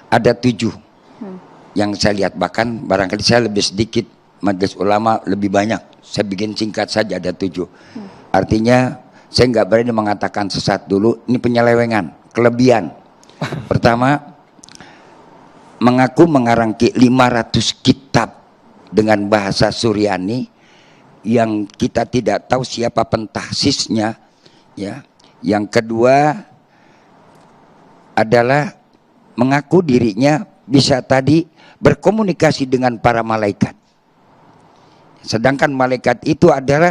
ada 7 yang saya lihat, bahkan barangkali saya lebih sedikit, majelis ulama lebih banyak. Saya bikin singkat saja, ada 7. Artinya saya nggak berani mengatakan sesat dulu, ini penyelewengan, kelebihan. Pertama, mengaku mengarang 500 kitab dengan bahasa Suryani yang kita tidak tahu siapa pentahsisnya, ya. Yang kedua adalah mengaku dirinya bisa tadi berkomunikasi dengan para malaikat. Sedangkan malaikat itu adalah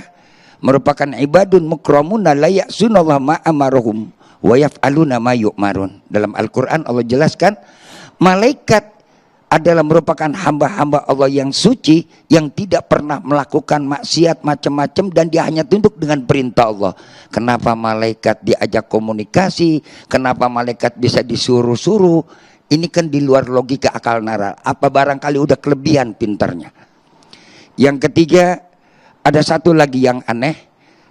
merupakan ibadun mukramuna la ya'sunallaha ma amaruhum wa yaf'aluna ma yu'marun. Dalam Al-Qur'an Allah jelaskan malaikat adalah merupakan hamba-hamba Allah yang suci, yang tidak pernah melakukan maksiat macam-macam, dan dia hanya tunduk dengan perintah Allah. Kenapa malaikat diajak komunikasi? Kenapa malaikat bisa disuruh-suruh? Ini kan di luar logika akal nalar. Apa barangkali udah kelebihan pintarnya. Yang ketiga, ada satu lagi yang aneh,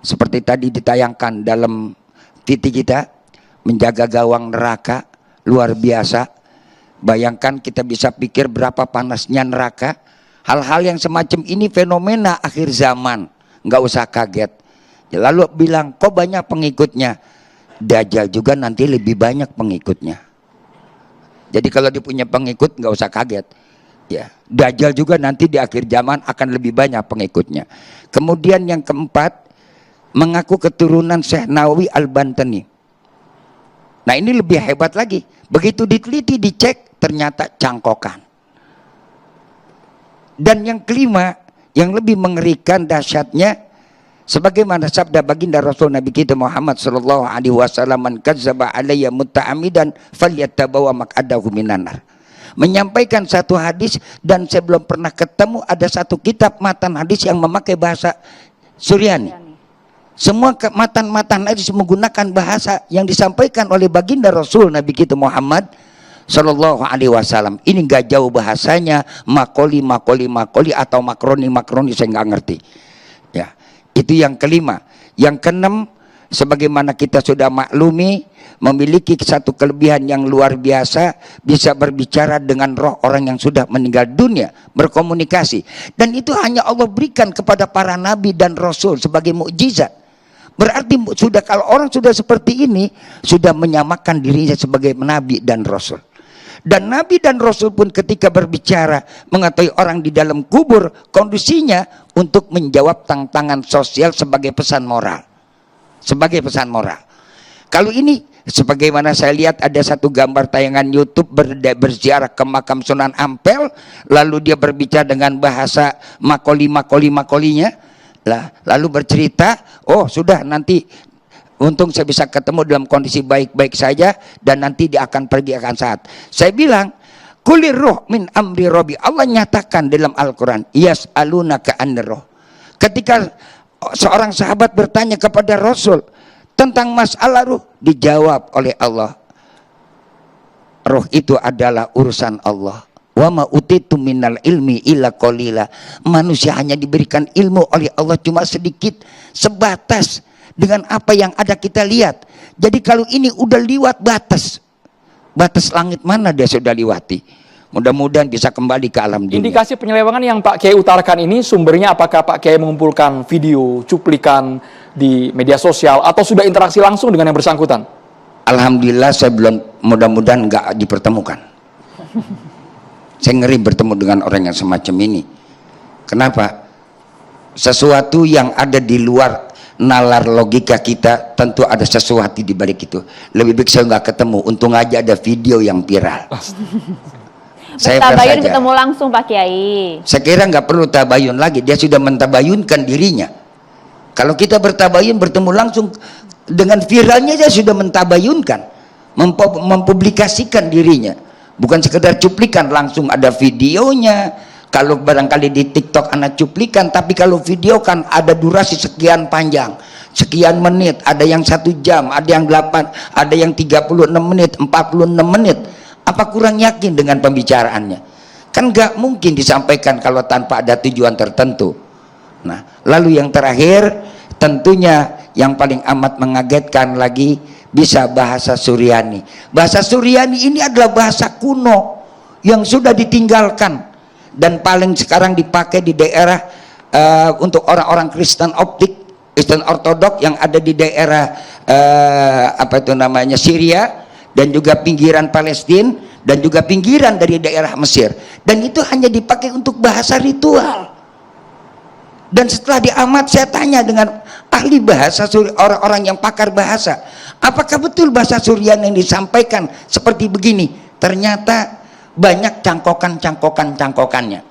seperti tadi ditayangkan dalam TV kita, menjaga gawang neraka, luar biasa. Bayangkan, kita bisa pikir berapa panasnya neraka. Hal-hal yang semacam ini fenomena akhir zaman, nggak usah kaget. Lalu bilang, kok banyak pengikutnya? Dajjal juga nanti lebih banyak pengikutnya. Jadi kalau dia punya pengikut nggak usah kaget. Ya, Dajjal juga nanti di akhir zaman akan lebih banyak pengikutnya. Kemudian yang keempat, mengaku keturunan Syekh Nawawi Al-Bantani. Nah ini lebih hebat lagi. Begitu diteliti, dicek, ternyata cangkokan. Dan yang kelima, yang lebih mengerikan dahsyatnya, sebagaimana sabda baginda Rasul Nabi kita Muhammad sallallahu alaihi wasallam, "Man kadzdzaba alayya mutta'amidan falyattabawa maq'adahu minan nar." Menyampaikan satu hadis, dan saya belum pernah ketemu ada satu kitab matan hadis yang memakai bahasa Suryani. Semua matan-matan hadis menggunakan bahasa yang disampaikan oleh baginda Rasul Nabi kita Muhammad sallallahu alaihi wasallam. Ini enggak jauh bahasanya, makoli atau makroni saya nggak ngerti. Ya. Itu yang kelima. Yang keenam, sebagaimana kita sudah maklumi, memiliki satu kelebihan yang luar biasa, bisa berbicara dengan roh orang yang sudah meninggal dunia, berkomunikasi. Dan itu hanya Allah berikan kepada para nabi dan rasul sebagai mukjizat. Berarti sudah, kalau orang sudah seperti ini, sudah menyamakan dirinya sebagai nabi dan rasul. Dan nabi dan rasul pun ketika berbicara mengetahui orang di dalam kubur, kondisinya untuk menjawab tantangan sosial sebagai pesan moral. Sebagai pesan moral. Kalau ini, sebagaimana saya lihat ada satu gambar tayangan YouTube berziarah ke makam Sunan Ampel, lalu dia berbicara dengan bahasa makolinya, lalu bercerita, oh sudah nanti untung saya bisa ketemu dalam kondisi baik-baik saja, dan nanti dia akan pergi akan saat. Saya bilang, kulir roh min amri robi. Allah nyatakan dalam Al-Quran, yas'alunaka anir roh. Ketika seorang sahabat bertanya kepada Rasul tentang masalah roh, dijawab oleh Allah, roh itu adalah urusan Allah. Wa ma utitu minal ilmi illa qalila. Manusia hanya diberikan ilmu oleh Allah cuma sedikit, sebatas dengan apa yang ada kita lihat. Jadi kalau ini udah liwat batas langit mana dia sudah liwati. Mudah-mudahan bisa kembali ke alam dunia. Indikasi penyelewengan yang Pak Kiai utarakan ini sumbernya apakah Pak Kiai mengumpulkan video, cuplikan di media sosial, atau sudah interaksi langsung dengan yang bersangkutan? Alhamdulillah saya belum, mudah-mudahan nggak dipertemukan. Saya ngeri bertemu dengan orang yang semacam ini. Kenapa? Sesuatu yang ada di luar nalar logika kita, tentu ada sesuatu di balik itu. Lebih baik saya nggak ketemu, untung aja ada video yang viral. Saya tabayun ketemu langsung Pak Kiai. Saya kira nggak perlu tabayun lagi, dia sudah mentabayunkan dirinya. Kalau kita bertabayun, bertemu langsung, dengan viralnya dia sudah mentabayunkan, mempublikasikan dirinya. Bukan sekedar cuplikan, langsung ada videonya. Kalau barangkali di TikTok anak cuplikan, tapi kalau video kan ada durasi sekian panjang, sekian menit, ada yang 1 jam, ada yang 8, ada yang 36 menit, 46 menit. Apa kurang yakin dengan pembicaraannya? Kan nggak mungkin disampaikan kalau tanpa ada tujuan tertentu. Nah, lalu yang terakhir, tentunya yang paling amat mengagetkan lagi, bisa bahasa Suryani. Bahasa Suryani ini adalah bahasa kuno. yang sudah ditinggalkan dan paling sekarang dipakai di daerah untuk orang-orang Kristen Optik, Kristen Ortodok yang ada di daerah Syria dan juga pinggiran Palestina dan juga pinggiran dari daerah Mesir, dan itu hanya dipakai untuk bahasa ritual. Dan setelah diamat, saya tanya dengan ahli bahasa, orang-orang yang pakar bahasa, apakah betul bahasa Surian yang disampaikan seperti begini? Ternyata banyak cangkokannya.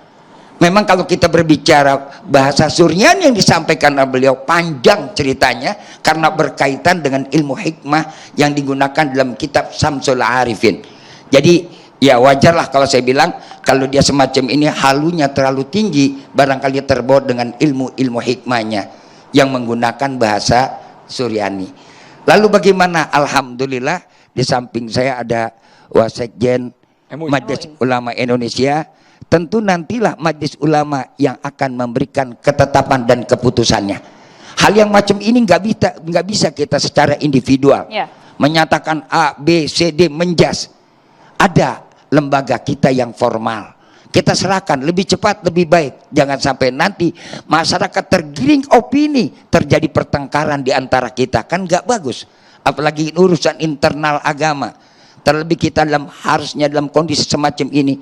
Memang kalau kita berbicara bahasa Surian yang disampaikan oleh beliau panjang ceritanya, karena berkaitan dengan ilmu hikmah yang digunakan dalam kitab Samsul Arifin. Jadi ya wajarlah kalau saya bilang, kalau dia semacam ini halunya terlalu tinggi, barangkali terbawa dengan ilmu hikmahnya yang menggunakan bahasa Suryani. Lalu bagaimana? Alhamdulillah di samping saya ada Wasekjen Majelis Ulama Indonesia. Tentu nantilah Majelis Ulama yang akan memberikan ketetapan dan keputusannya. Hal yang macam ini nggak bisa kita secara individual menyatakan A, B, C, D menjas. Ada lembaga kita yang formal, kita serahkan, lebih cepat lebih baik. Jangan sampai nanti masyarakat tergiring opini, terjadi pertengkaran di antara kita, kan nggak bagus. Apalagi urusan internal agama. Terlebih kita harusnya dalam kondisi semacam ini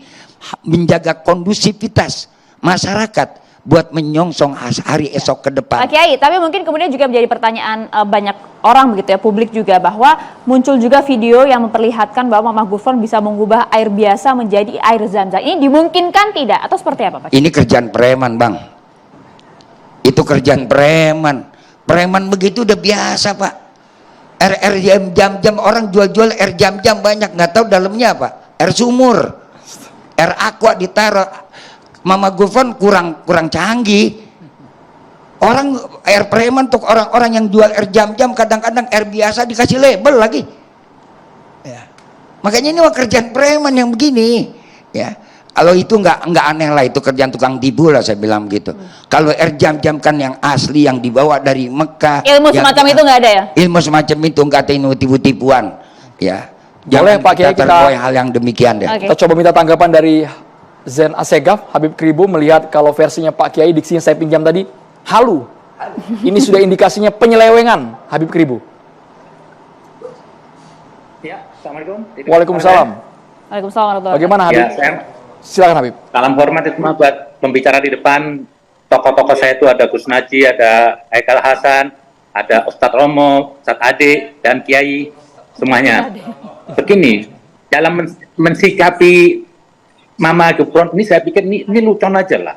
menjaga kondusivitas masyarakat buat menyongsong hari esok ke depan. Pak Kiai, tapi mungkin kemudian juga menjadi pertanyaan banyak orang begitu ya, publik juga, bahwa muncul juga video yang memperlihatkan bahwa Mama Gufron bisa mengubah air biasa menjadi air Zam-Zam. Ini dimungkinkan tidak atau seperti apa, Pak Kiai? Ini kerjaan preman, Bang. Itu kerjaan preman. Preman begitu udah biasa, Pak. Air jam-jam, orang jual-jual air jam-jam banyak, nggak tahu dalamnya apa. Air sumur, air aqua ditaruh. Mama Gufron kurang canggih. Orang air preman untuk orang-orang yang jual air jam-jam, kadang-kadang air biasa dikasih label lagi. Ya. Makanya ini mah kerjaan preman yang begini. Ya. Kalau itu nggak aneh lah, itu kerjaan tukang tipu lah, saya bilang gitu. Kalau air jam-jam kan yang asli, yang dibawa dari Mekah. Ilmu semacam itu nggak ada ya? Ilmu semacam itu nggak ada, tipu-tipuan. Ya. Boleh Pak Kiai kita terbuai hal yang demikian deh. Okay. Kita coba minta tanggapan dari Zen Asegaf, Habib Kribo, melihat kalau versinya Pak Kiai diksinya saya pinjam tadi halu. Ini sudah indikasinya penyelewengan, Habib Kribo. Ya, Assalamualaikum. Waalaikumsalam. Waalaikumsalam warahmatullahi Bagaimana Habib? Ya, saya Silakan Habib. salam hormat itu buat pembicara di depan. Tokoh-tokoh saya itu ada Gus Naji, ada Haikal Hasan, ada Ustadz Romo, Ustadz Ade, dan Kiai semuanya. Begini, dalam mensikapi Mama Gufron ini saya pikir ini lucu aja lah.